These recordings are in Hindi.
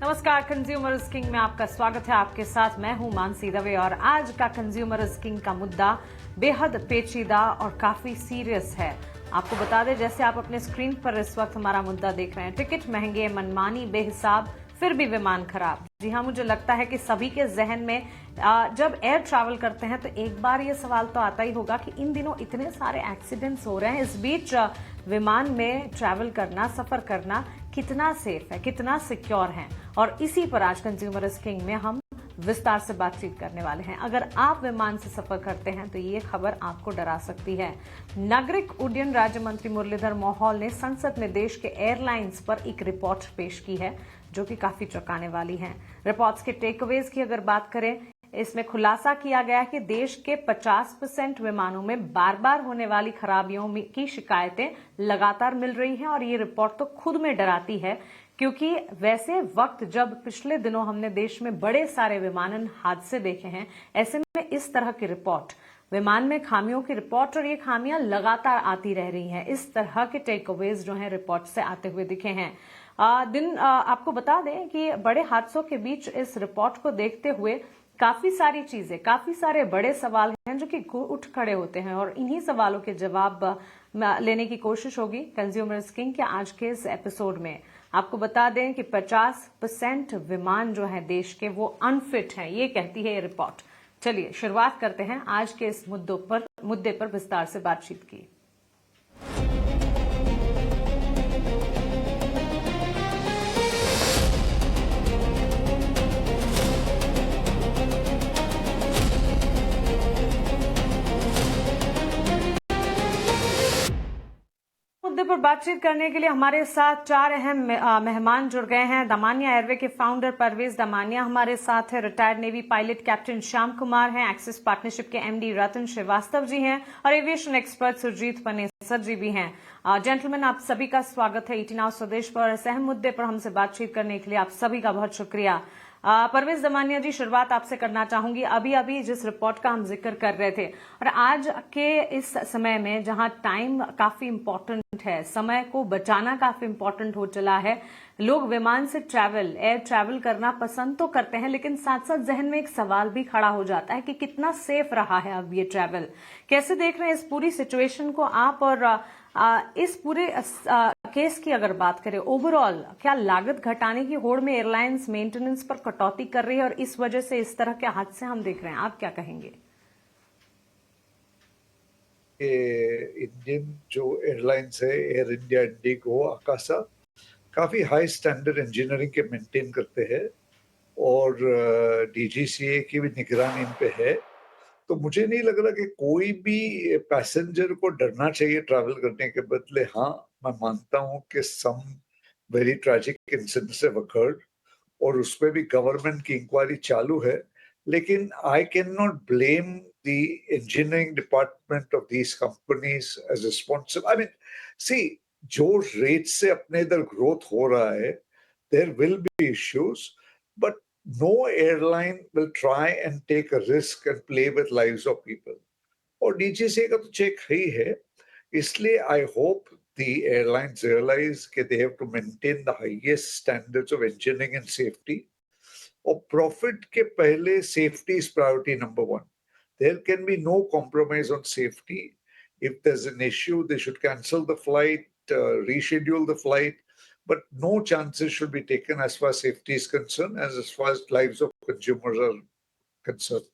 नमस्कार, कंज्यूमर्स किंग में आपका स्वागत है। आपके साथ मैं हूं मानसी दवे और आज का कंज्यूमर्स किंग का मुद्दा बेहद पेचीदा और काफी सीरियस है। आपको बता दें, जैसे आप अपने स्क्रीन पर इस वक्त हमारा मुद्दा देख रहे हैं, टिकट महंगे, मनमानी, बेहिसाब, फिर भी विमान खराब। जी हाँ, मुझे लगता है कि सभी के जहन में जब एयर ट्रैवल करते हैं तो एक बार ये सवाल तो आता ही होगा कि इन दिनों इतने सारे एक्सीडेंट्स हो रहे हैं, इस बीच विमान में ट्रैवल करना, सफर करना कितना सेफ है, कितना सिक्योर है। और इसी पर आज कंज्यूमर किंग में हम विस्तार से बातचीत करने वाले हैं। अगर आप विमान से सफर करते हैं तो ये खबर आपको डरा सकती है। नागरिक उड्डयन राज्य मंत्री मुरलीधर मोहोल ने संसद में देश के एयरलाइंस पर एक रिपोर्ट पेश की है जो कि काफी चौंकाने वाली है। रिपोर्ट्स के टेकअवेज की अगर बात करें, इसमें खुलासा किया गया कि देश के 50% विमानों में बार बार होने वाली खराबियों की शिकायतें लगातार मिल रही हैं। और ये रिपोर्ट तो खुद में डराती है, क्योंकि वैसे वक्त जब पिछले दिनों हमने देश में बड़े सारे विमानन हादसे देखे हैं, ऐसे में इस तरह की रिपोर्ट, विमान में खामियों की रिपोर्ट, और ये खामियां लगातार आती रह रही हैं। इस तरह के टेकअवेज जो हैं रिपोर्ट से आते हुए दिखे हैं। आपको बता दें कि बड़े हादसों के बीच इस रिपोर्ट को देखते हुए काफी सारी चीजें, काफी सारे बड़े सवाल हैं जो कि उठ खड़े होते हैं, और इन्हीं सवालों के जवाब लेने की कोशिश होगी कंज्यूमर किंग के आज के इस एपिसोड में। आपको बता दें कि 50% विमान जो है देश के वो अनफिट हैं, ये कहती है ये रिपोर्ट। चलिए शुरुआत करते हैं आज के इस मुद्दे पर विस्तार से बातचीत की। मुद्दे पर बातचीत करने के लिए हमारे साथ चार अहम मेहमान जुड़ गए हैं। दमानिया एयरवे के फाउंडर परवेज दमानिया हमारे साथ है, retired navy pilot captain Shyam Kumar हैं, एक्सिस पार्टनरशिप के एमडी रतन श्रीवास्तव जी हैं, और एविएशन एक्सपर्ट सुरजीत पनेसर जी भी हैं। जेंटलमैन, आप सभी का स्वागत है ईटी नाउ स्वदेश पर। इस अहम मुद्दे पर हमसे बातचीत करने के लिए आप सभी का बहुत शुक्रिया। परवेज दमानिया जी, शुरुआत आपसे करना चाहूंगी। अभी जिस रिपोर्ट का हम जिक्र कर रहे थे, और आज के इस समय में जहां टाइम काफी इम्पोर्टेंट है, समय को बचाना काफी इम्पोर्टेंट हो चला है, लोग विमान से एयर ट्रैवल करना पसंद तो करते हैं, लेकिन साथ साथ जहन में एक सवाल भी खड़ा हो जाता है कि कितना सेफ रहा है अब ये ट्रैवल। कैसे देख रहे हैं इस पूरी सिचुएशन को आप, और इस पूरे केस की अगर बात करें, ओवरऑल क्या लागत घटाने की होड़ में एयरलाइंस मेंटेनेंस पर कटौती कर रही है और इस वजह से इस तरह के हादसे हम देख रहे हैं? आप क्या कहेंगे? इंडियन जो एयरलाइंस है, एयर इंडिया, इंडिगो, आकाशा, काफी हाई स्टैंडर्ड इंजीनियरिंग के मेंटेन करते हैं, और डीजीसीए की भी निगरानी इन पे है। तो मुझे नहीं लग रहा कि कोई भी पैसेंजर को डरना चाहिए ट्रैवल करने के बदले। हाँ, मैं मानता हूँ कि some very tragic incidents have occurred, और उसपे भी गवर्नमेंट की इंक्वायरी चालू है, लेकिन I can not blame the engineering department of these companies as responsible. I mean, see, जो रेट से अपने इधर ग्रोथ हो रहा है, there will be issues, but no airline will try and take a risk and play with lives of people. और डीजीसीए का तो चेक ही है, इसलिए I hope the airlines realize that they have to maintain the highest standards of engineering and safety. और profit के पहले safety is priority number one. There can be no compromise on safety. If there's an issue, they should cancel the flight, reschedule the flight, but no chances should be taken as far as safety is concerned, as far as lives of consumers are concerned.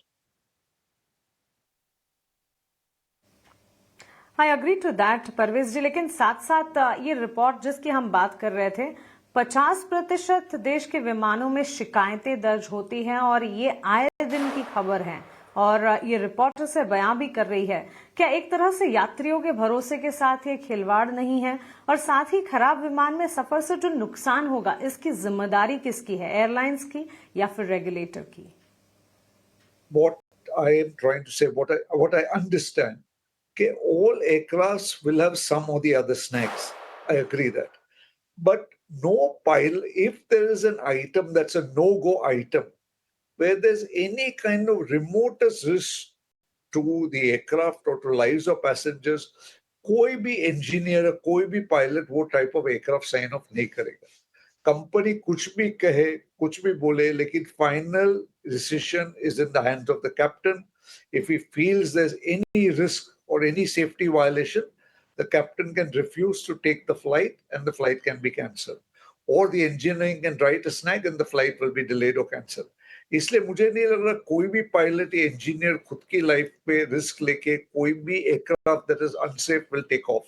I agree to that Parvez ji, लेकिन साथ साथ ये रिपोर्ट जिसकी हम बात कर रहे थे, 50% देश के विमानों में शिकायतें दर्ज होती हैं, और ये आए दिन की खबर है, और ये रिपोर्ट उसे बयां भी कर रही है। क्या एक तरह से यात्रियों के भरोसे के साथ ये खिलवाड़ नहीं है? और साथ ही खराब विमान में सफर से जो नुकसान होगा, इसकी जिम्मेदारी किसकी है, एयरलाइंस की या फिर रेगुलेटर की? What I am trying to say, what I understand, okay, all aircrafts will have some or the other snags. I agree that. But no pilot, if there is an item that's a no-go item, where there's any kind of remotest risk to the aircraft or to lives of passengers, कोई भी engineer, कोई भी pilot वो type of aircraft sign off नहीं करेगा. कंपनी कुछ भी कहे, कुछ भी बोले, लेकिन final decision is in the hands of the captain. If he feels there's any risk or any safety violation, the captain can refuse to take the flight and the flight can be cancelled. Or the engineering can write a snag and the flight will be delayed or cancelled. इसलिए मुझे नहीं लग रहा कोई भी पायलट या इंजीनियर खुद की लाइफ पे रिस्क लेके कोई भी aircraft that is unsafe will take off.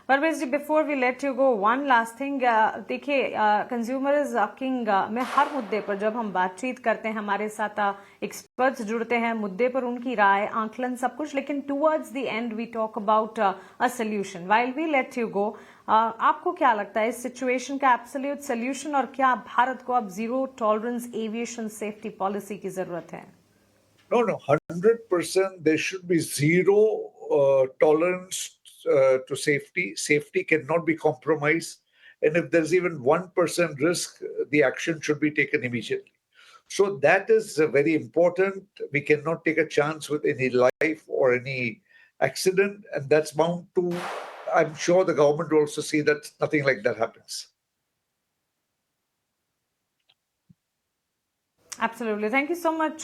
Parvez ji, before we let you go, one last thing. देखिए, कंज्यूमर इज किंग में हर मुद्दे पर जब हम बातचीत करते हैं, हमारे साथ एक्सपर्ट्स जुड़ते हैं, मुद्दे पर उनकी राय, आंकलन, सब कुछ, लेकिन towards the end we talk about a solution. While we let you go, आपको क्या लगता है इस सिचुएशन का एब्सोल्यूट सोल्यूशन, और क्या भारत को अब zero tolerance aviation safety policy की जरूरत है? No, no, 100% there should be zero tolerance to safety. Safety cannot be compromised. And if there's even 1% risk, the action should be taken immediately. So that is very important. We cannot take a chance with any life or any accident. And that's bound to, I'm sure the government will also see that nothing like that happens. Absolutely, thank you so much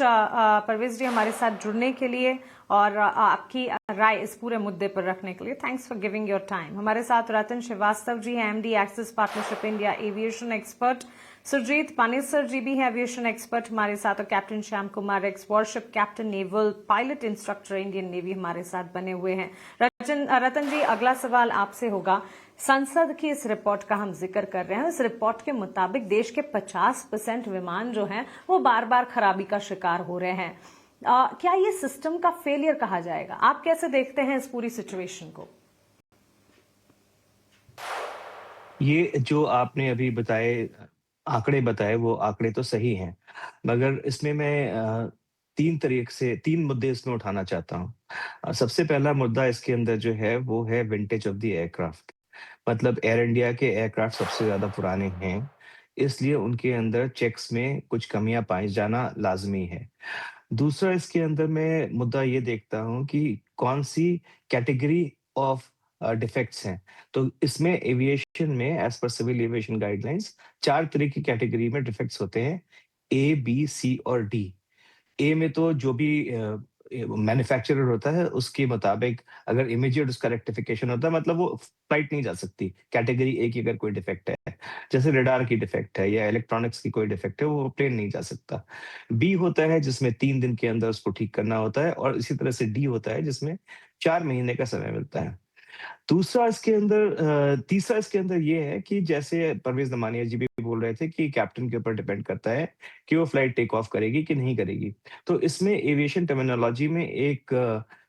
Parvez ji, हमारे साथ जुड़ने के लिए और आपकी राय इस पूरे मुद्दे पर रखने के लिए. Thanks for giving your time. हमारे साथ रतन श्रीवास्तव जी हैं, MD Axis partnership India aviation expert. Surjit Panesar ji भी हैं, एविएशन एक्सपर्ट हमारे साथ, और captain Shyam Kumar, ex warship captain, naval pilot instructor, Indian navy, हमारे साथ बने हुए हैं. रतन जी, अगला सवाल आपसे होगा. संसद की इस रिपोर्ट का हम जिक्र कर रहे हैं. इस रिपोर्ट के मुताबिक देश के 50% विमान जो हैं वो बार बार खराबी का शिकार हो रहे हैं. क्या ये सिस्टम का फेलियर कहा जाएगा? आप कैसे देखते हैं इस पूरी सिचुएशन को? ये जो आपने अभी आंकड़े बताए, वो आंकड़े तो सही हैं, मगर इसमें मैं तीन मुद्दे इसमें उठाना चाहता हूँ. सबसे पहला मुद्दा इसके अंदर जो है वो है विंटेज ऑफ द एयरक्राफ्ट. मतलब एयर इंडिया के एयरक्राफ्ट सबसे ज्यादा पुराने हैं, इसलिए उनके अंदर चेक्स में कुछ कमियां पाई जाना लाजमी है. दूसरा, इसके अंदर मैं मुद्दा ये देखता हूँ कि कौन सी कैटेगरी ऑफ डिफेक्ट्स हैं. तो इसमें एविएशन में as per civil aviation guidelines 4 तरह की कैटेगरी में डिफेक्ट्स होते हैं, ए, बी, सी और डी. ए में तो जो भी मैन्युफैक्चरर होता है उसके मुताबिक अगर इमीडिएट उसका रेक्टिफिकेशन होता है, मतलब वो फ्लाइट नहीं जा सकती. कैटेगरी ए की अगर कोई डिफेक्ट है, जैसे रडार की डिफेक्ट है या इलेक्ट्रॉनिक्स की कोई डिफेक्ट है, वो प्लेन नहीं जा सकता. बी होता है जिसमें 3 दिन के अंदर उसको ठीक करना होता है, और इसी तरह से डी होता है जिसमें 4 महीने का समय मिलता है. तीसरा इसके अंदर ये है कि जैसे परवेज नमानिया जी भी बोल रहे थे कि कैप्टन के ऊपर डिपेंड करता है कि वो फ्लाइट टेक ऑफ करेगी कि नहीं करेगी. तो इसमें एविएशन टर्मिनोलॉजी में एक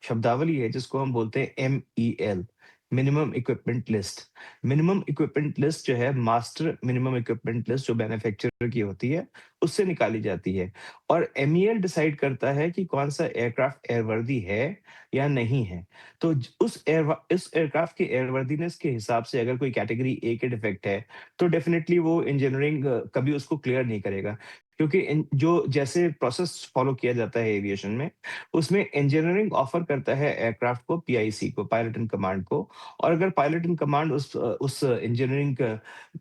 शब्दावली है जिसको हम बोलते हैं MEL, minimum equipment list. Minimum equipment list जो है, मास्टर मिनिमम इक्विपमेंट लिस्ट जो मैन्युफैक्चरर की होती है, उससे निकाली जाती है. और MEL डिसाइड करता है कि कौन सा एयरक्राफ्ट एयरवर्दी है या नहीं है. तो इस एयरक्राफ्ट की एयरवर्दीनेस के हिसाब से अगर कोई कैटेगरी ए के डिफेक्ट है, तो डेफिनेटली वो इंजीनियरिंग कभी उसको क्लियर नहीं करेगा, क्योंकि जो जैसे प्रोसेस फॉलो किया जाता है एविएशन में, उसमें इंजीनियरिंग ऑफर करता है एयरक्राफ्ट को, PIC को, पायलट इन कमांड को. और अगर पायलट इन कमांड उस इंजीनियरिंग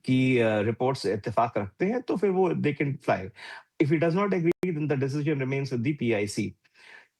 की रिपोर्ट से इत्तेफाक रखते हैं, तो फिर वो they can fly. If it does not agree, then the decision remains with the PIC.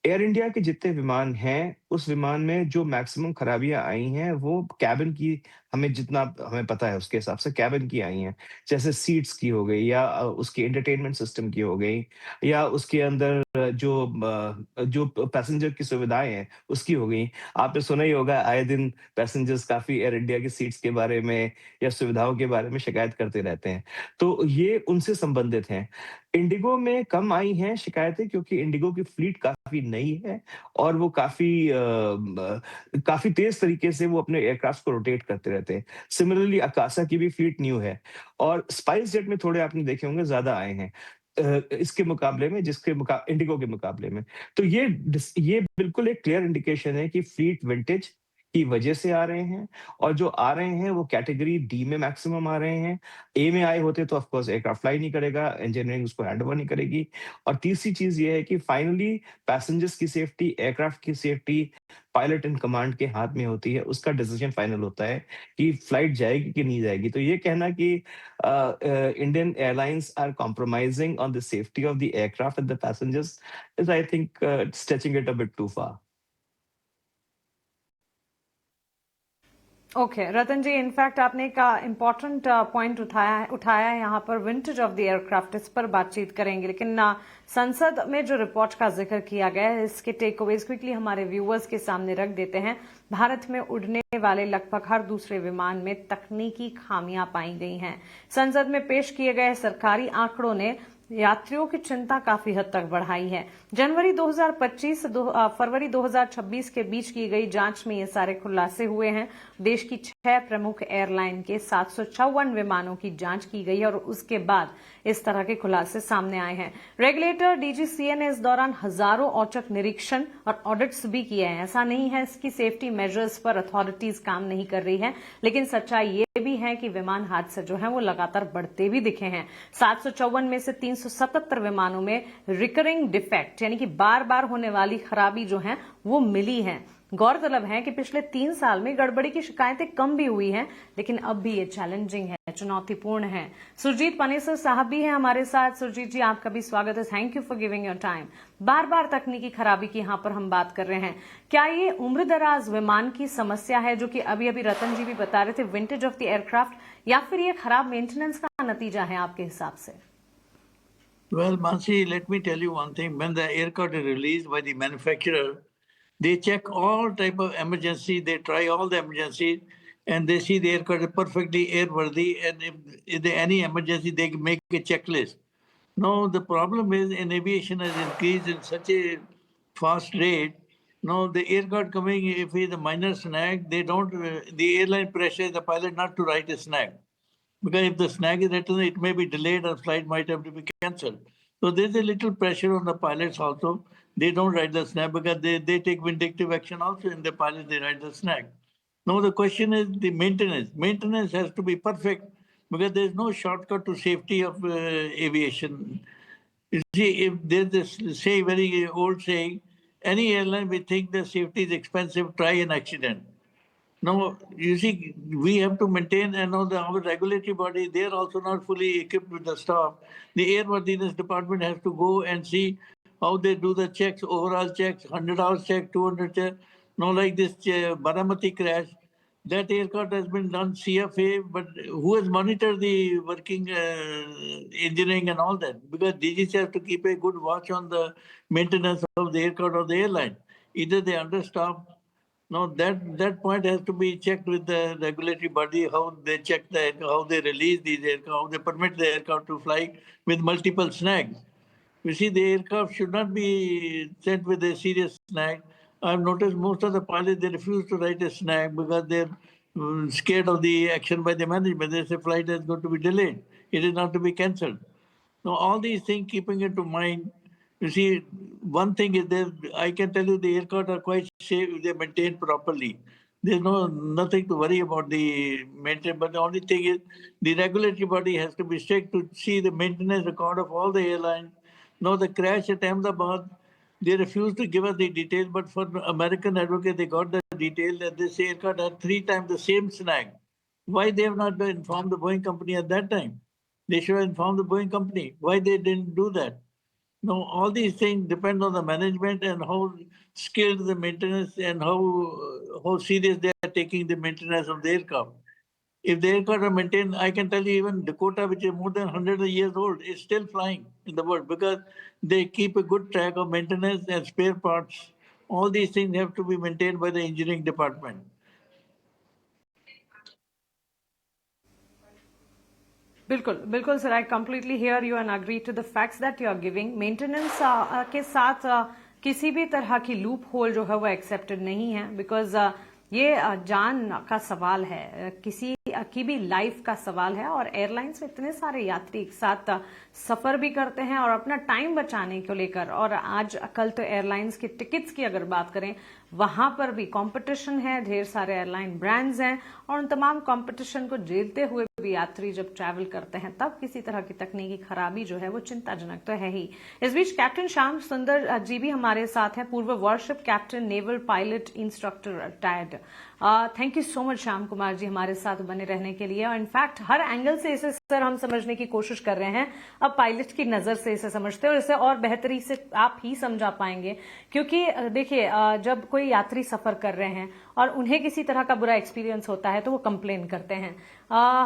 Air India के जितने विमान हैं, उस विमान में जो मैक्सिमम खराबियां आई हैं, वो कैबिन की, जितना हमें पता है उसके हिसाब से कैबिन की आई हैं. जैसे सीट्स की हो गई, या उसके एंटरटेनमेंट सिस्टम की हो गई, या उसके अंदर जो पैसेंजर की सुविधाएं हैं उसकी हो गई. आपने सुना ही होगा, आए दिन पैसेंजर्स काफी एयर इंडिया की सीट्स के बारे में या सुविधाओं के बारे में शिकायत करते रहते हैं. तो ये उनसे संबंधित हैं. इंडिगो में कम आई हैं शिकायतें, क्योंकि इंडिगो की फ्लीट काफी नई है और वो काफी तेज तरीके से वो अपने एयरक्राफ्ट को रोटेट करते रहते हैं. सिमिलरली अकासा की भी फ्लीट न्यू है, और स्पाइस जेट में थोड़े आपने देखे होंगे ज्यादा आए हैं इसके मुकाबले में, इंडिगो के मुकाबले में. तो ये बिल्कुल एक क्लियर इंडिकेशन है कि फ्लीट विंटेज की वजह से आ रहे हैं, और जो आ रहे हैं वो कैटेगरी डी में मैक्सिमम आ रहे हैं। ए में आए होते तो ऑफ कोर्स एयरक्राफ्ट फ्लाई नहीं करेगा, इंजीनियरिंग उसको हैंडओवर नहीं करेगी। और तीसरी चीज़ ये है कि फाइनली पैसेंजर्स की सेफ्टी, एयरक्राफ्ट की सेफ्टी पायलट इन कमांड के हाथ में होती है। उसका डिसीजन फाइनल होता है कि फ्लाइट जाएगी कि नहीं जाएगी। तो ये कहना कि Indian airlines are compromising on the safety of the aircraft and the passengers is, I think, stretching it a bit too far. Okay Ratan ji, in fact आपने एक इम्पॉर्टेंट पॉइंट उठाया है यहाँ पर, विंटेज ऑफ द एयरक्राफ्ट, इस पर बातचीत करेंगे। लेकिन संसद में जो रिपोर्ट का जिक्र किया गया है, इसके टेकअवेज क्विकली हमारे व्यूअर्स के सामने रख देते हैं। भारत में उड़ने वाले लगभग हर दूसरे विमान में तकनीकी खामियां पाई गई हैं। संसद में पेश किए गए सरकारी आंकड़ों ने यात्रियों की चिंता काफी हद तक बढ़ाई है। जनवरी 2025 से फरवरी 2026 के बीच की गई जांच में ये सारे खुलासे हुए हैं। देश की 6 प्रमुख एयरलाइन के 754 विमानों की जांच की गई और उसके बाद इस तरह के खुलासे सामने आए हैं। रेगुलेटर डीजीसीए ने इस दौरान हजारों औचक निरीक्षण और ऑडिट्स भी किए हैं। ऐसा नहीं है इसकी सेफ्टी मेजर्स पर अथॉरिटीज काम नहीं कर रही है, लेकिन सच्चाई ये भी है कि विमान हादसे जो हैं वो लगातार बढ़ते भी दिखे हैं। 754 में से 377 विमानों में रिकरिंग डिफेक्ट यानी कि बार बार होने वाली खराबी जो है वो मिली है। गौरतलब है कि पिछले 3 साल में गड़बड़ी की शिकायतें कम भी हुई हैं, लेकिन अब भी ये चैलेंजिंग है, चुनौतीपूर्ण है। सुरजीत पनेसर साहब भी हैं हमारे साथ। सुरजीत जी, आपका भी स्वागत है। Thank you for giving your time. बार बार तकनीकी खराबी की यहाँ पर हम बात कर रहे हैं। क्या ये उम्रदराज विमान की समस्या है, जो कि अभी अभी रतन जी भी बता रहे थे, विंटेज ऑफ द एयरक्राफ्ट, या फिर ये खराब मेंटेनेंस का नतीजा है आपके हिसाब से? Well, Mansi, let me tell you one thing. When the aircraft is released by the manufacturer, they check all type of emergency. They try all the emergencies, and they see the aircraft is perfectly airworthy. And if there any emergency, they make a checklist. Now the problem is in aviation has increased in such a fast rate. Now the aircraft coming, if it's a minor snag, they don't. The airline pressures the pilot not to write a snag. Because if the snag is written, it may be delayed or flight might have to be cancelled. So there's a little pressure on the pilots also. They don't write the snag because they take vindictive action also in the pilots, they write the snag. Now the question is the maintenance. Maintenance has to be perfect because there's no shortcut to safety of aviation. You see, if there's this very old saying, any airline will think that safety is expensive, try an accident. Now, you see, we have to maintain, and now our regulatory body, they are also not fully equipped with the staff. The airworthiness department has to go and see how they do the checks, overall checks, 100 hours check, 200 check. Now, like this Baramati crash, that aircraft has been done CFA, but who has monitored the working engineering and all that? Because DGC has to keep a good watch on the maintenance of the aircraft or the airline. Either they understaff. Now that point has to be checked with the regulatory body, how they check that, how they release these aircraft, how they permit the aircraft to fly with multiple snags. You see, the aircraft should not be sent with a serious snag. I've noticed most of the pilots, they refuse to write a snag because they're scared of the action by the management. They say flight is going to be delayed. It is not to be cancelled. Now, all these things, keeping it to mind, you see, one thing is that I can tell you the aircraft are quite safe if they maintained properly. There's nothing to worry about the maintenance, but the only thing is the regulatory body has to be strict to see the maintenance record of all the airlines. Now, the crash at Ahmedabad, they refused to give us the details, but for American Advocate, they got the details that this aircraft had 3 times the same snag. Why they have not informed the Boeing company at that time? They should have informed the Boeing company. Why they didn't do that? No, all these things depend on the management and how skilled the maintenance and how serious they are taking the maintenance of the aircraft. If the aircraft are maintained, I can tell you even Dakota, which is more than 100 years old, is still flying in the world because they keep a good track of maintenance and spare parts. All these things have to be maintained by the engineering department. बिल्कुल बिल्कुल sir, I completely hear you and agree to the facts that you are giving. Maintenance के साथ किसी भी तरह की लूप होल जो है वो एक्सेप्टेड नहीं है, बिकॉज ये जान का सवाल है, किसी की भी लाइफ का सवाल है। और एयरलाइंस में इतने सारे यात्री एक साथ सफर भी करते हैं और अपना टाइम बचाने को लेकर, और आज कल तो एयरलाइंस की टिकट्स की अगर बात करें, वहां पर भी कंपटीशन है, ढेर सारे एयरलाइन ब्रांड्स हैं और उन तमाम कंपटीशन को झेलते हुए भी यात्री जब ट्रैवल करते हैं तब किसी तरह की तकनीकी खराबी जो है वो चिंताजनक तो है ही। इस बीच कैप्टन श्याम सुंदर जी भी हमारे साथ हैं, पूर्व warship captain, naval pilot instructor retired. Thank you so much Shyam Kumar ji हमारे साथ बने रहने के लिए। और इनफैक्ट हर एंगल से इसे सर हम समझने की कोशिश कर रहे हैं, अब पायलट की नजर से इसे समझते हैं और इसे और बेहतरी से आप ही समझा पाएंगे, क्योंकि देखिए जब कोई यात्री सफर कर रहे हैं और उन्हें किसी तरह का बुरा एक्सपीरियंस होता है तो वो कंप्लेन करते हैं।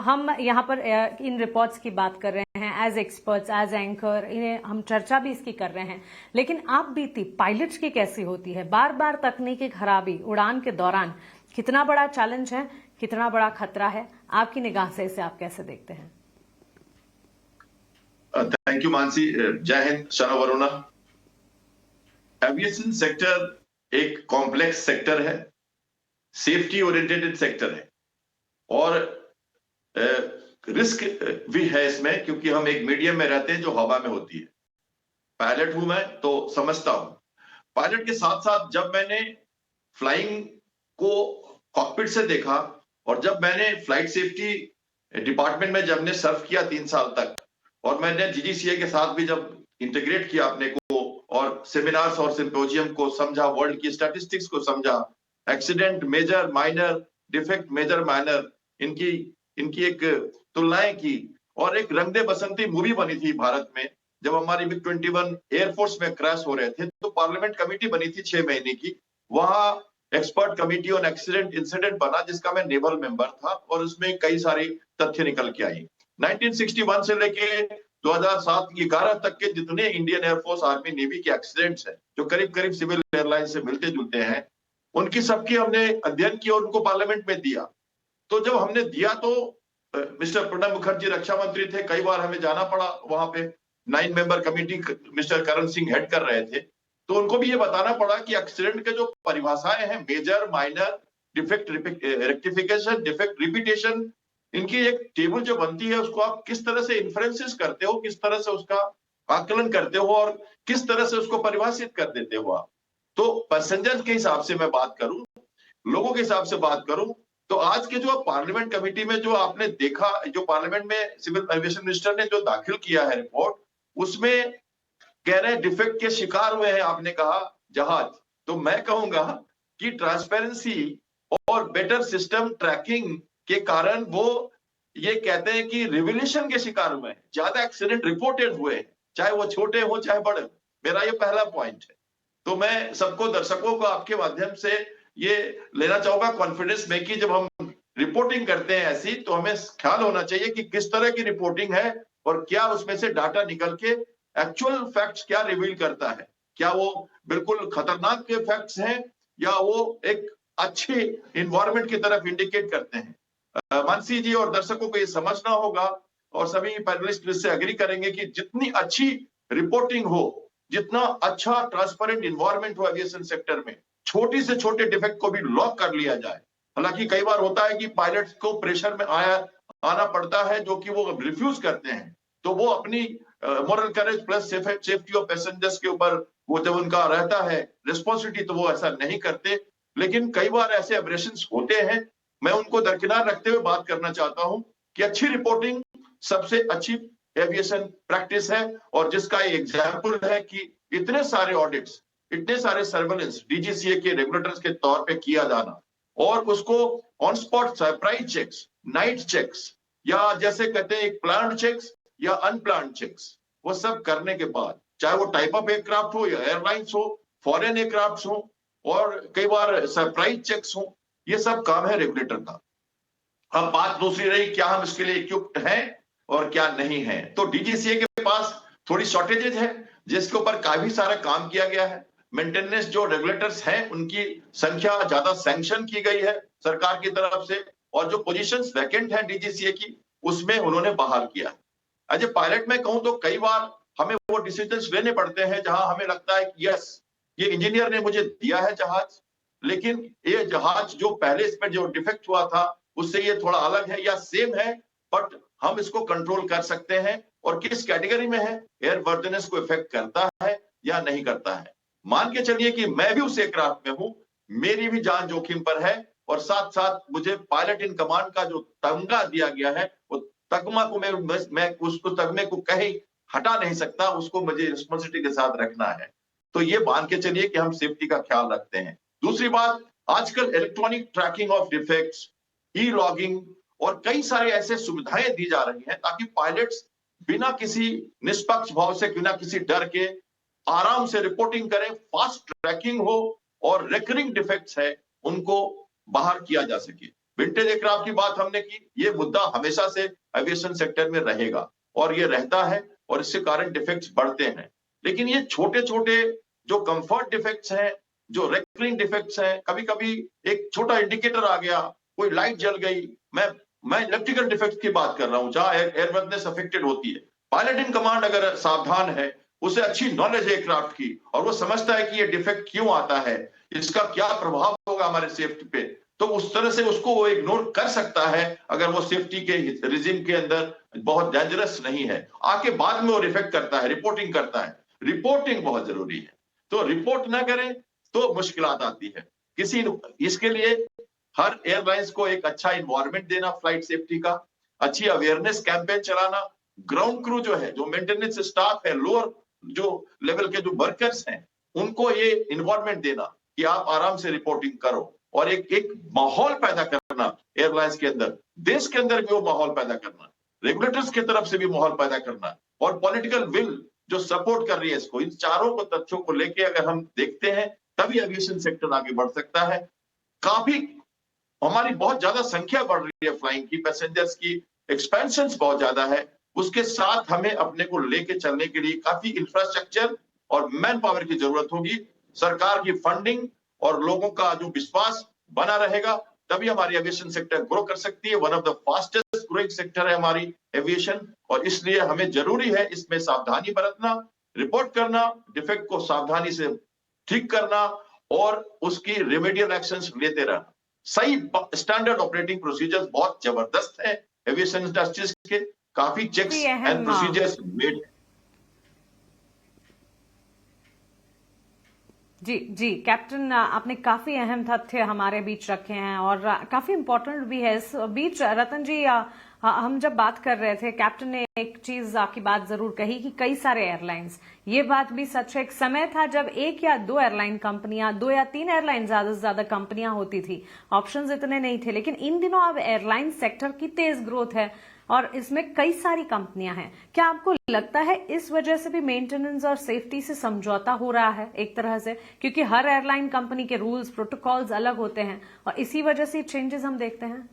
हम यहाँ पर इन रिपोर्ट्स की बात कर रहे हैं एज एक्सपर्ट्स, एज एंकर, इन्हें हम चर्चा भी इसकी कर रहे हैं, लेकिन आप बीती पायलट्स की कैसी होती है? बार बार तकनीकी खराबी उड़ान के दौरान कितना बड़ा चैलेंज है, कितना बड़ा खतरा है? आपकी निगाह से इसे आप कैसे देखते हैं? Thank you Mansi. जय हिंद, शना वरुणा। एविएशन सेक्टर एक कॉम्प्लेक्स सेक्टर है, सेफ्टी ओरिएंटेड सेक्टर है और रिस्क भी है इसमें, क्योंकि हम एक मीडियम में रहते हैं जो हवा में होती है। पायलट हूं मैं तो समझता हूं। पायलट के साथ साथ जब मैंने फ्लाइंग को कॉकपिट से देखा और जब मैंने फ्लाइट सेफ्टी डिपार्टमेंट में जब ने सर्व किया 3 साल तक, और मैंने DGCA के साथ भी जब इंटीग्रेट किया अपने को और सेमिनार्स और सिंपोजियम को समझा, वर्ल्ड की स्टैटिस्टिक्स को समझा, accident major minor, defect major minor, इनकी एक तुलनाएं की, और एक रंग दे बसंती मूवी बनी थी भारत में जब हमारी MiG-21 एयरफोर्स में क्रैश हो रहे थे, तो पार्लियामेंट कमेटी बनी थी 6 महीने की। वहां expert committee on accident incident बना जिसका मैं नेवल मेंबर था और उसमें कई सारी तथ्य निकल के आई। 1961 से लेके 2007-11 तक के जितने इंडियन एयरफोर्स, आर्मी, नेवी के एक्सीडेंट्स हैं जो करीब करीब सिविल एयरलाइन से मिलते जुलते हैं, उनकी सबकी हमने अध्ययन किया और उनको पार्लियामेंट में दिया। तो जब हमने दिया तो मिस्टर प्रणब मुखर्जी रक्षा मंत्री थे, कई बार हमें जाना पड़ा वहां पे। 9 member committee mister Karan Singh head कर रहे थे, तो उनको भी ये बताना पड़ा कि एक्सीडेंट के जो परिभाषाएं हैं, major, minor, defect rectification, defect repetition, इनकी एक टेबल जो बनती है उसको आप किस तरह से इन्फ्रेंसेस करते हो, किस तरह से उसका आकलन करते हो और किस तरह से उसको परिभाषित कर देते हो आप। तो पैसेंजर के हिसाब से मैं बात करूं, लोगों के हिसाब से बात करूं, तो आज के जो पार्लियामेंट कमेटी में जो आपने देखा, जो पार्लियामेंट में सिविल एविएशन मिनिस्टर ने जो दाखिल किया है रिपोर्ट, उसमें कह रहे हैं डिफेक्ट के शिकार हुए हैं, आपने कहा जहाज। तो मैं कहूंगा कि ट्रांसपेरेंसी और बेटर सिस्टम ट्रैकिंग के कारण वो ये कहते हैं कि रिवोल्यूशन के शिकार हुए हैं, ज्यादा एक्सीडेंट रिपोर्टेड हुए हैं, चाहे वो छोटे हो चाहे बड़े। मेरा ये पहला पॉइंट है। तो मैं सबको, दर्शकों को आपके माध्यम से ये लेना चाहूंगा कॉन्फिडेंस में कि जब हम रिपोर्टिंग करते हैं ऐसी, तो हमें ख्याल होना चाहिए कि किस तरह की रिपोर्टिंग है और क्या उसमें से डाटा निकल के एक्चुअल फैक्ट्स क्या रिवील करता है। क्या वो बिल्कुल खतरनाक के फैक्ट्स हैं या वो एक अच्छी इन्वायरमेंट की तरफ इंडिकेट करते हैं। मानसी जी और दर्शकों को ये समझना होगा और सभी पैनलिस्ट इससे एग्री करेंगे कि जितनी अच्छी रिपोर्टिंग हो, जितना अच्छा ट्रांसपेरेंट इन्वायरमेंट हो एविएशन सेक्टर में, छोटी से छोटे डिफेक्ट को भी लॉक कर लिया जाए। हालांकि कई बार होता है कि पायलट्स को प्रेशर में आना पड़ता है जो कि वो रिफ्यूज करते हैं, तो वो अपनी moral courage plus safety of passengers के ऊपर वो जब उनका रहता है रिस्पॉन्सिबिलिटी, तो वो ऐसा नहीं करते। लेकिन कई बार ऐसे एब्रेशंस होते हैं, मैं उनको दरकिनार रखते हुए बात करना चाहता हूं कि अच्छी रिपोर्टिंग सबसे अच्छी एविएशन प्रैक्टिस है, और जिसका एग्जाम्पल है कि इतने सारे ऑडिट्स, इतने सारे सर्वेलेंस DGCA के रेगुलेटर्स के तौर पे किया जाना और उसको on spot surprise checks, night checks, या जैसे कहते हैं एक प्लान्ड चेक्स या अनप्लान्ड चेक्स, वो सब करने के बाद, चाहे वो टाइप ऑफ एयरक्राफ्ट हो या एयरलाइंस हो, फॉरेन एयरक्राफ्ट हो और कई बार सरप्राइज चेक्स हो, ये सब काम है रेगुलेटर का। अब बात दूसरी रही, क्या हम इसके लिए इक्विप्ड हैं और क्या नहीं है। तो DGCA के पास थोड़ी शॉर्टेजेज है जिसके ऊपर काफी सारा काम किया गया है। मेंटेनेंस जो रेगुलेटर्स हैं उनकी संख्या ज्यादा सैंक्शन की गई है सरकार की तरफ से, और जो पोजीशंस वैकेंट हैं DGCA की उसमें उन्होंने बहाल किया है। एज ए पायलट में कहूं तो कई बार हमें वो डिसीजंस लेने पड़ते हैं जहां हमें लगता है कि यस, ये इंजीनियर ने मुझे दिया है जहाज, लेकिन ये जहाज जो पहले इसमें जो डिफेक्ट हुआ था उससे ये थोड़ा अलग है या सेम है, बट हम इसको कंट्रोल कर सकते हैं और किस कैटेगरी में है, एयर वर्दिनेस को इफेक्ट करता है या नहीं करता है। मान के चलिए कि मैं भी उस एयरक्राफ्ट में हूं मेरी भी जान जोखिम पर है और साथ साथ मुझे पायलट इन कमांड का जो तमगा दिया गया है वो तगमा को मैं उसको तगमे को कहीं हटा नहीं सकता, उसको मुझे रिस्पॉन्सिबिलिटी के साथ रखना है। तो ये मान के चलिए कि हम सेफ्टी का ख्याल रखते हैं। दूसरी बात, आजकल electronic tracking of defects, E logging और कई सारे ऐसे सुविधाएं दी जा रही हैं ताकि पायलट्स बिना किसी निष्पक्ष भाव से, बिना किसी डर के आराम से रिपोर्टिंग करें, फास्ट ट्रैकिंग हो और रेकरिंग डिफेक्ट्स है उनको बाहर किया जा सके। विंटेज एयरक्राफ्ट की बात हमने की, ये मुद्दा हमेशा से एविएशन सेक्टर में रहेगा और ये रहता है और इससे कारण डिफेक्ट्स बढ़ते हैं। लेकिन ये छोटे-छोटे जो कंफर्ट डिफेक्ट्स हैं, जो रेकरिंग डिफेक्ट्स हैं, कभी-कभी एक छोटा इंडिकेटर आ गया, कोई लाइट जल गई, मैं इलेक्ट्रिकल डिफेक्ट की बात कर रहा हूं जहां एयरवर्दनेस अफेक्टेड होती है। पायलट इन कमांड अगर सावधान है, उसे अच्छी नॉलेज है एयरक्राफ्ट की और वो समझता है कि ये डिफेक्ट क्यों आता है, इसका क्या प्रभाव होगा हमारे सेफ्टी पे, तो उस तरह से उसको वो इग्नोर कर सकता है अगर वो सेफ्टी के रिजिम के अंदर बहुत डेंजरस नहीं है। आके बाद में वो रिफेक्ट करता है, रिपोर्टिंग करता है। रिपोर्टिंग बहुत जरूरी है, तो रिपोर्ट ना करें तो मुश्किलात आती है। इसके लिए हर एयरलाइंस को एक अच्छा इन्वायरमेंट देना, फ्लाइट सेफ्टी का, अच्छी अवेयरनेस कैंपेन चलाना, ग्राउंड क्रू जो है, जो मेंटेनेंस स्टाफ है, लोअर जो लेवल के जो वर्कर्स हैं, उनको ये इन्वायरमेंट देना कि आप आराम से रिपोर्टिंग करो और एक माहौल पैदा करना एयरलाइंस के अंदर, देश के अंदर भी वो माहौल पैदा करना, रेगुलेटर्स की तरफ से भी माहौल पैदा करना और पॉलिटिकल विल जो सपोर्ट कर रही है इसको, इन चारों को तथ्यों को लेके अगर हम देखते हैं तभी एविएशन सेक्टर आगे बढ़ सकता है। काफी हमारी बहुत ज्यादा संख्या बढ़ रही है फ्लाइंग की, पैसेंजर्स की एक्सपेंशन बहुत ज्यादा है, उसके साथ हमें अपने को लेके चलने के लिए काफी इंफ्रास्ट्रक्चर और मैन पावर की जरूरत होगी। सरकार की फंडिंग और लोगों का जो विश्वास बना रहेगा तभी हमारी एविएशन सेक्टर ग्रो कर सकती है। One of the fastest growing sector है हमारी एविएशन और इसलिए हमें जरूरी है इसमें सावधानी बरतना, रिपोर्ट करना, डिफेक्ट को सावधानी से ठीक करना और उसकी रेमेडियल एक्शंस लेते रहना। सही स्टैंडर्ड ऑपरेटिंग प्रोसीजर्स बहुत जबरदस्त है एविएशन इंडस्ट्रीज के, काफी चेक्स एंड प्रोसीजर्स मेड। जी कैप्टन, आपने काफी अहम तथ्य हमारे बीच रखे हैं और काफी इम्पोर्टेंट भी है। इस बीच रतन जी, हम जब बात कर रहे थे, कैप्टन ने एक चीज आपकी बात जरूर कही कि कई सारे एयरलाइंस, ये बात भी सच है, एक समय था जब एक या दो एयरलाइन कंपनियां, 2 या 3 एयरलाइन ज्यादा से ज्यादा कंपनियां होती थी, ऑप्शंस इतने नहीं थे। लेकिन इन दिनों अब एयरलाइन सेक्टर की तेज ग्रोथ है और इसमें कई सारी कंपनियां हैं। क्या आपको लगता है इस वजह से भी मेंटेनेंस और सेफ्टी से समझौता हो रहा है एक तरह से, क्योंकि हर एयरलाइन कंपनी के रूल्स प्रोटोकॉल्स अलग होते हैं और इसी वजह से चेंजेस हम देखते हैं?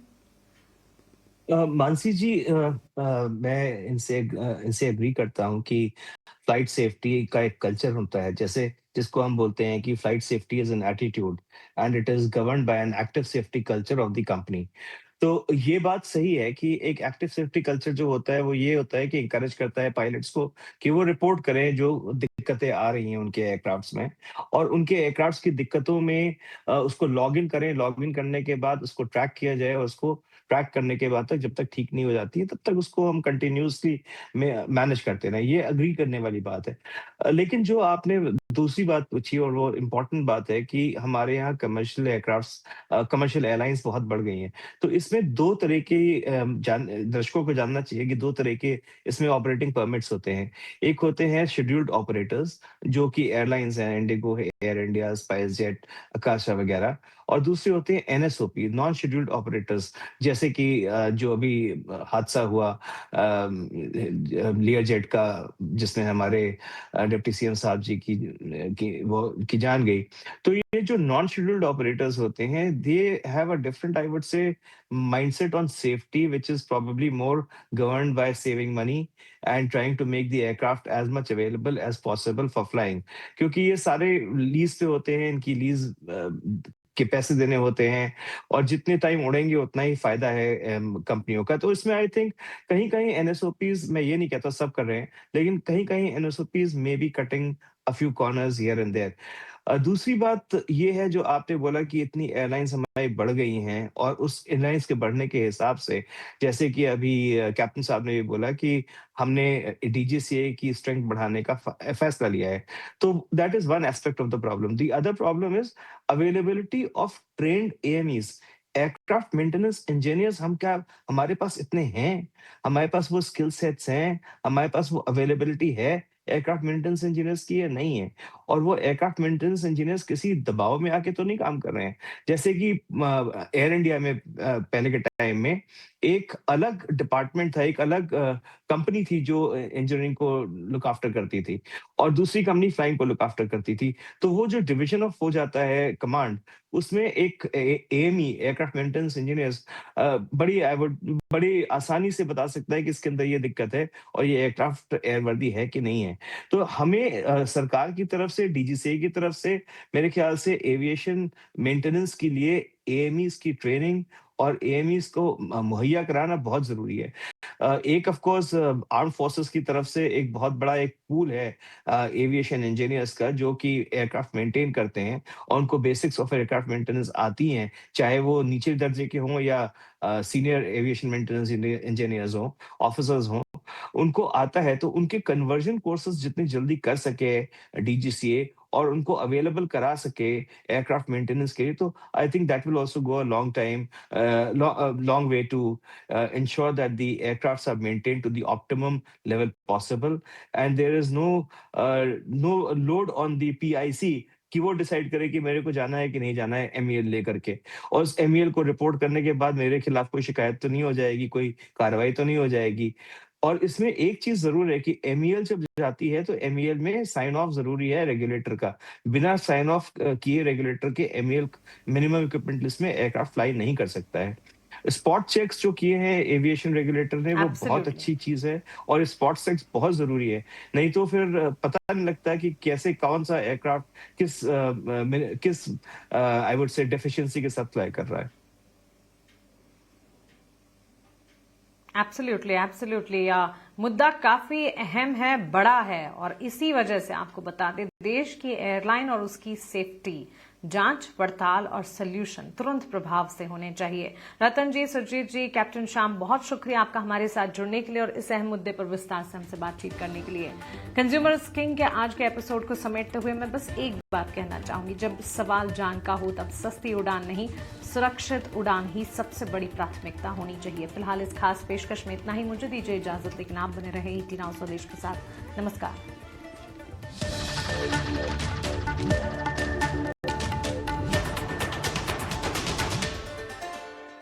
मानसी जी, मैं इनसे एग्री करता हूं कि फ्लाइट सेफ्टी का एक कल्चर होता है, जैसे जिसको हम बोलते हैं कि flight safety is an attitude and it is governed bye an active safety culture of the company. तो ये बात सही है कि एक एक्टिव सेफ्टी कल्चर जो होता है वो ये होता है कि इंकरेज करता है पायलट्स को कि वो रिपोर्ट करें जो दिक्कतें आ रही हैं उनके एयरक्राफ्ट्स में, और उनके एयरक्राफ्ट्स की दिक्कतों में उसको लॉग इन करें, लॉग इन करने के बाद उसको ट्रैक किया जाए और उसको ट्रैक करने के बाद तक जब तक ठीक नहीं हो जाती है तब तक उसको हम कंटिन्यूसली मैनेज करते रहें। ये अग्री करने वाली बात है। लेकिन जो आपने दूसरी बात पूछी और वो इम्पोर्टेंट बात है कि हमारे यहाँ कमर्शियल एयरक्राफ्ट्स, कमर्शियल एयरलाइंस बहुत बढ़ गई हैं। तो इसमें 2 तरह के दर्शकों को जानना चाहिए कि 2 तरह के इसमें ऑपरेटिंग परमिट्स होते हैं। एक होते हैं शेड्यूल्ड ऑपरेटर्स जो कि एयरलाइंस हैं, इंडिगो, एयर इंडिया, स्पाइसजेट, आकाशा वगैरह, और दूसरे होते हैं एनएसओपी, नॉन शेड्यूल्ड ऑपरेटर्स, जैसे कि जो अभी हादसा हुआ लियरजेट का, जिसमें हमारे डिप्टी सीएम साहब जी की जान गई। तो ये जो नॉन शेड्यूल्ड ऑपरेटर्स होते हैं, they have a different, I would say, mindset on safety, which is probably more governed by saving money and trying to make the aircraft as much available as possible for flying, क्योंकि ये सारे लीज पे होते हैं, इनकी लीज के पैसे देने होते हैं और जितने टाइम उड़ेंगे उतना ही फायदा है कंपनियों का। तो इसमें आई थिंक कहीं कहीं एनएसओपीज, मैं ये नहीं कहता सब कर रहे हैं, लेकिन कहीं कहीं NSOPs may be cutting a few corners here and there. दूसरी बात ये है जो आपने बोला कि इतनी एयरलाइंस हमारी बढ़ गई हैं और उस एयरलाइंस के बढ़ने के हिसाब से जैसे कि अभी कैप्टन साहब ने ये बोला कि हमने डीजीसीए की स्ट्रेंथ बढ़ाने का फैसला लिया है। तो that is one aspect of the problem. The other problem is availability of trained AMEs, aircraft maintenance engineers. हमारे पास इतने हैं, हमारे पास वो स्किल सेट्स हैं, हमारे पास वो अवेलेबिलिटी है एयरक्राफ्ट मेंटेनेंस इंजीनियर्स की, या नहीं है? और वो एयरक्राफ्ट मेंटेनेंस इंजीनियर्स किसी दबाव में आके तो नहीं काम कर रहे हैं। जैसे कि एयर इंडिया में पहले के टाइम में एक अलग डिपार्टमेंट था, एक अलग कंपनी थी जो इंजीनियरिंग को लुक आफ्टर करती थी और दूसरी कंपनी फ्लाइंग को लुक आफ्टर करती थी। तो वो जो डिवीजन ऑफ हो जाता है कमांड, उसमें एक एएमई एयरक्राफ्ट मेंटेनेंस इंजीनियर्स बड़ी आसानी से बता सकता है कि इसके अंदर ये दिक्कत है और ये एयरक्राफ्ट एयरवर्दी है कि नहीं है। तो हमें सरकार की तरफ से, डीजीसीए की तरफ से मेरे ख्याल से एविएशन मेंटेनेंस के लिए एएमईज़ की ट्रेनिंग और एएमईज़ को मुहैया कराना बहुत ज़रूरी है। एक ऑफ कोर्स आर्म्ड फोर्सेस की तरफ से एक बहुत बड़ा एक पूल है एविएशन इंजीनियर्स का, जो कि एयरक्राफ्ट मेंटेन करते हैं और उनको बेसिक्स ऑफ एयरक्राफ्ट मेंटेनेंस आती हैं, चाहे वो नीचे दर्जे के हों या सीनियर एविएशन मेंटेनेंस इंजीनियर्स हों, ऑफिसर्स हों, उनको आता है। तो उनके कन्वर्जन कोर्सेज जितनी जल्दी कर सके डीजीसीए और उनको अवेलेबल करा सके एयरक्राफ्ट मेंटेनेंस के लिए, तो I think that will also go a long way to ensure that the aircrafts are maintained to the optimum level possible and there is no load on the PIC कि वो डिसाइड करे कि मेरे को जाना है कि नहीं जाना है एमईएल लेकर के, और उस एमईएल को रिपोर्ट करने के बाद मेरे खिलाफ कोई शिकायत तो नहीं हो जाएगी, कोई कार्रवाई तो नहीं हो जाएगी। और इसमें एक चीज जरूर है कि एमईएल जब जाती है तो एमईएल में साइन ऑफ जरूरी है रेगुलेटर का। बिना साइन ऑफ किए रेगुलेटर के एमईएल मिनिमम इक्विपमेंट लिस्ट में एयरक्राफ्ट फ्लाई नहीं कर सकता है। स्पॉट चेक्स जो किए हैं एविएशन रेगुलेटर ने, वो बहुत एब्सोल्युटली। अच्छी चीज है और स्पॉट चेक्स बहुत जरूरी है। नहीं तो फिर पता नहीं लगता कि कैसे कौन सा एयरक्राफ्ट किस आई वुड से डेफिशिएंसी के साथ फ्लाई कर रहा है। Absolutely absolutely. मुद्दा काफी अहम है, बड़ा है, और इसी वजह से आपको बता दें, देश की एयरलाइन और उसकी सेफ्टी जांच पड़ताल और सॉल्यूशन तुरंत प्रभाव से होने चाहिए। रतन जी, सुरजीत जी, कैप्टन श्याम, बहुत शुक्रिया आपका हमारे साथ जुड़ने के लिए और इस अहम मुद्दे पर विस्तार से हमसे बातचीत करने के लिए। कंज्यूमर किंग के आज के एपिसोड को समेटते हुए मैं बस एक बात कहना चाहूंगी, जब सवाल जान का हो तब सस्ती उड़ान नहीं, सुरक्षित उड़ान ही सबसे बड़ी प्राथमिकता होनी चाहिए। फिलहाल इस खास पेशकश में इतना ही। मुझे दीजिए इजाजत, लेकिन आप बने रहे 18 स्वदेश के साथ। नमस्कार।